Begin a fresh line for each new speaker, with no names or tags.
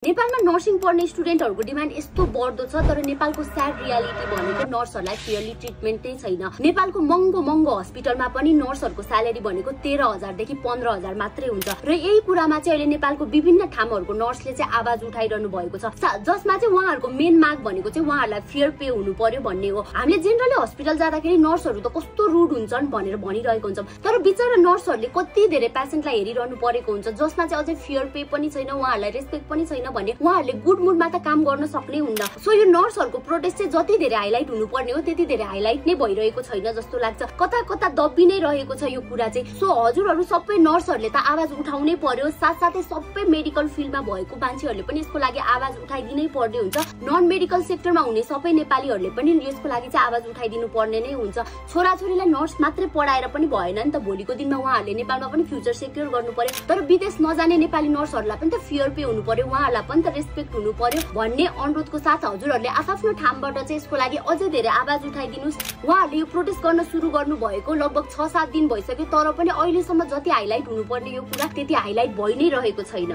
नेपालमा नर्सिङ पढ्ने स्टुडेन्टहरुको डिमान्ड यस्तो बढ्दो छ, तर नेपालको स्याड रियालिटी भनेको नर्सहरुलाई फेयरली ट्रिटमेन्ट नै छैन। नेपालको महँगो हस्पिटलमा पनि नर्सहरुको स्यालेरी भनेको 13,000 देखि 15,000 मात्रै हुन्छ र यही कुरामा चाहिँ अहिले नेपालको विभिन्न ठाउँहरुको नर्सले चाहिँ आवाज उठाइरहनु भएको छ, जसमा चाहिँ उहाँहरुको मेन माग भनेको चाहिँ उहाँहरुलाई फेयर पे हुनु पर्यो भन्ने हो। हामीले जेनरली हस्पिटल जाँदाखेरि नर्सहरु त कस्तो रुड हुन्छन् भनेर भनिरहेको हुन्छौं, तर बिचारा नर्सहरुले कति धेरै पेशेन्टलाई हेरिरहनु परेको हुन्छ, जसमा चाहिँ अझै फेयर पे पनि छैन, उहाँहरुलाई रेस्पेक्ट पनि छैन भने उहाँहरुले गुड मुडमा त काम गर्न सक्ने हुन्न। सो यो नर्सहरुको प्रोटेस्ट चाहिँ जति धेरै हाइलाइट हुनुपर्ने हो त्यति धेरै हाइलाइट नै भइरहेको छैन जस्तो लाग्छ, कता कता दब्बी नै रहेको छ यो कुरा चाहिँ। सो हजुरहरु सबै नर्सहरुले त आवाज उठाउनै पर्यो, साथसाथै सबै मेडिकल फिल्डमा भएको मान्छेहरुले पनि यसको लागि आवाज उठाइदिनै पर्ने हुन्छ। नन मेडिकल सेक्टरमा हुने सबै नेपालीहरुले पनि यसको लागि चाहिँ आवाज उठाइदिनु पर्ने नै हुन्छ। छोराछोरीलाई नर्स मात्रै पढाएर पनि भएन नि त, भोलिको दिनमा उहाँहरुले नेपालमा पनि फ्युचर सेक्युर गर्नु पर्यो, तर विदेश नजाने नेपाली नर्सहरुलाई पनि त फेयर पे हुनु पर्यो, उहाँहरुलाई पनि त रेस्पेक्ट हुनु पर्यो भन्ने अनुरोधको साथ हजुरहरुले आफ्नो ठाउँबाट चाहिँ यसको लागि अझै धेरै आवाज उठाइदिनुस्। उहाँहरुले यो प्रोटेस्ट गर्न सुरु गर्नु भएको लगभग 6-7 दिन भइसक्यो, तर पनि अहिलेसम्म जति हाइलाइट हुनुपर्ने यो कुरा त्यति हाइलाइट भइ नै रहेको छैन।